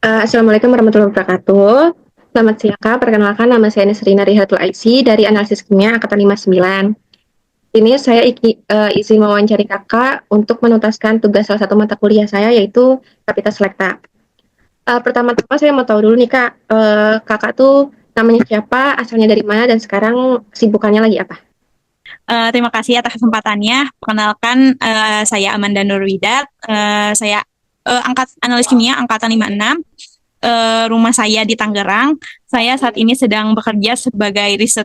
Assalamualaikum warahmatullahi wabarakatuh. Selamat siang Kak, perkenalkan nama saya Nesrina Rihatul Aisy dari Analisis Kimia Angkatan 59. Ini saya izin mewawancari Kakak untuk menuntaskan tugas salah satu mata kuliah saya yaitu Kapita Selekta. Pertama-tama saya mau tahu dulu nih Kak, Kakak tuh namanya siapa, asalnya dari mana, dan sekarang sibukannya lagi apa? Terima kasih atas kesempatannya. Perkenalkan, saya Amanda Nurwidat. Saya analis kimia angkatan 56. Rumah saya di Tangerang. Saya saat ini sedang bekerja sebagai riset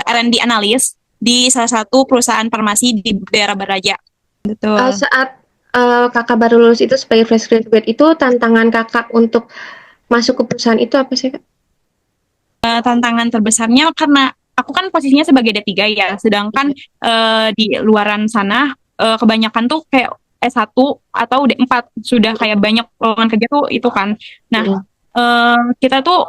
R&D analis di salah satu perusahaan farmasi di daerah Baraja. Betul. Saat Kakak baru lulus itu sebagai fresh graduate itu tantangan Kakak untuk masuk ke perusahaan itu apa sih Kak? Tantangan terbesarnya karena aku kan posisinya sebagai D3 ya, sedangkan di luaran sana kebanyakan tuh kayak S1 atau D4 sudah kayak banyak lowongan kerja tuh itu kan. Nah, Mm. kita tuh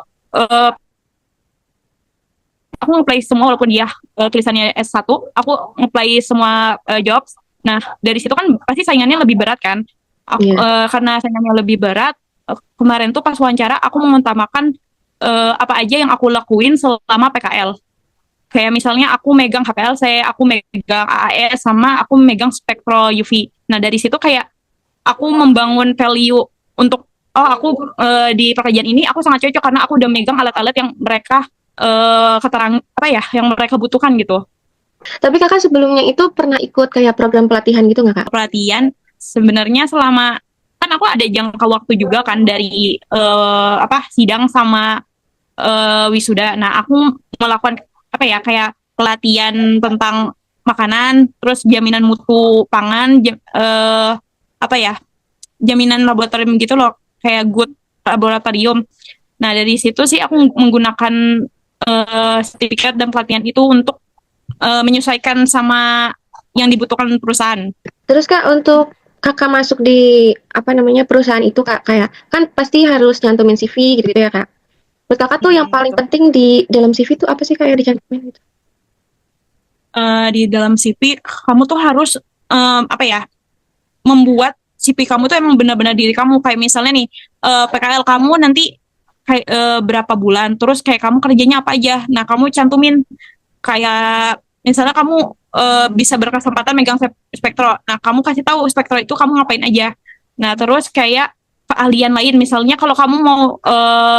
aku nge-play semua walaupun dia tulisannya S1, aku nge-play semua jobs. Nah, dari situ kan pasti saingannya lebih berat kan. Iya. Karena saingannya lebih berat, kemarin tuh pas wawancara aku mengutamakan apa aja yang aku lakuin selama PKL. Kayak misalnya aku megang HPLC, aku megang AAS, sama aku megang spektro UV. Nah, dari situ kayak aku membangun value untuk, oh aku di pekerjaan ini aku sangat cocok karena aku udah megang alat-alat yang mereka keterang apa ya, yang mereka butuhkan gitu. Tapi Kakak sebelumnya itu pernah ikut kayak program pelatihan gitu nggak Kak? Pelatihan sebenarnya selama kan aku ada jangka waktu juga kan dari apa sidang sama wisuda. Nah, aku melakukan apa ya kayak pelatihan tentang makanan, terus jaminan mutu pangan, apa ya jaminan laboratorium gitu loh, kayak good laboratorium. Nah, dari situ sih aku menggunakan sertifikat dan pelatihan itu untuk menyesuaikan sama yang dibutuhkan perusahaan. Terus Kak, untuk Kakak masuk di apa namanya perusahaan itu Kak, kayak kan pasti harus nyantumin CV gitu, ya Kak. Menurut Kakak tuh yang paling Betul. penting di dalam CV itu apa sih Kak yang dicantumin gitu? Di dalam CV kamu tuh harus apa ya membuat CV kamu tuh emang benar-benar diri kamu, kayak misalnya nih PKL kamu nanti kayak berapa bulan, terus kayak kamu kerjanya apa aja. Nah, kamu cantumin kayak misalnya kamu bisa berkesempatan megang spektro. Nah, kamu kasih tahu spektro itu kamu ngapain aja. Nah, terus kayak keahlian lain, misalnya kalau kamu mau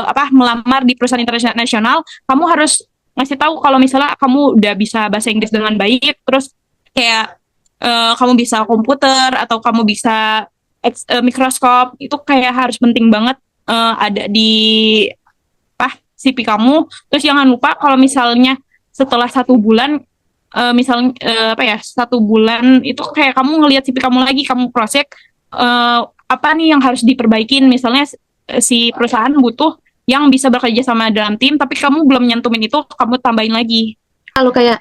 apa melamar di perusahaan internasional, kamu harus ngasih tahu kalau misalnya kamu udah bisa bahasa Inggris dengan baik, terus kayak kamu bisa komputer atau kamu bisa mikroskop, itu kayak harus penting banget ada di apa CV kamu. Terus jangan lupa kalau misalnya setelah 1 bulan, misalnya apa ya 1 bulan itu kayak kamu ngelihat CV kamu lagi, kamu cross check apa nih yang harus diperbaikin. Misalnya si perusahaan butuh yang bisa bekerja sama dalam tim, tapi kamu belum nyantumin itu, kamu tambahin lagi. Kalau kayak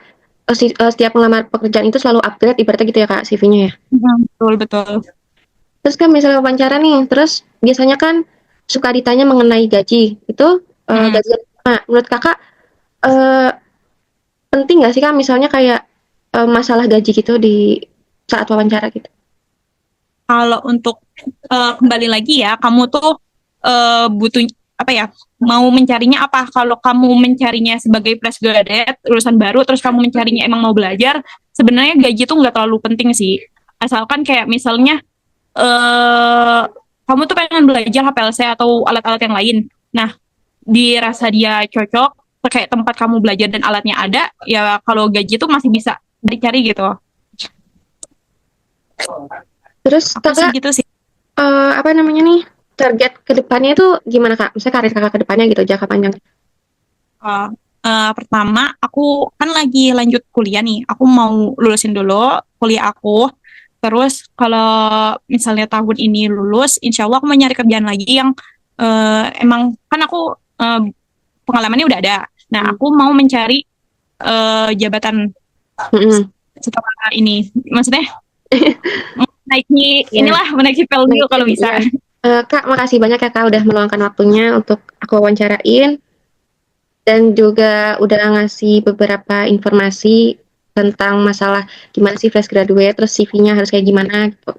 setiap melamar pekerjaan itu selalu upgrade ibaratnya gitu ya Kak CV-nya ya. Betul betul. Terus kan misalnya wawancara nih, terus biasanya kan suka ditanya mengenai gaji. Itu Mm-mm. gaji. Nah, menurut Kakak eh, penting nggak sih Kak misalnya kayak masalah gaji gitu di saat wawancara gitu? Kalau untuk kembali lagi ya, kamu tuh butuh apa ya? Mau mencarinya apa? Kalau kamu mencarinya sebagai fresh graduate, lulusan baru, terus kamu mencarinya emang mau belajar, sebenarnya gaji tuh nggak terlalu penting sih. Asalkan kayak misalnya eh kamu tuh pengen belajar HPLC atau alat-alat yang lain. Nah, dirasa dia cocok, kayak tempat kamu belajar dan alatnya ada, ya kalau gaji tuh masih bisa dicari gitu. Terus Aku sih Kakak gitu sih. apa namanya nih, target ke depannya itu gimana, Kak? Misalnya karir Kakak ke depannya gitu, jangka panjang. Uh, Pertama, aku kan lagi lanjut kuliah nih. Aku mau lulusin dulu kuliah aku. Terus kalau misalnya tahun ini lulus, insya Allah aku mau nyari kerjaan lagi yang emang kan aku uh, pengalamannya udah ada. Nah, Hmm. aku mau mencari jabatan Mm-mm. setelah ini. Maksudnya menaiki Ya, inilah menaiki nah value itu kalau bisa. ya. Kak, makasih banyak ya Kak udah meluangkan waktunya untuk aku wawancarain dan juga udah ngasih beberapa informasi tentang masalah gimana sih fresh graduate, terus CV-nya harus kayak gimana gitu.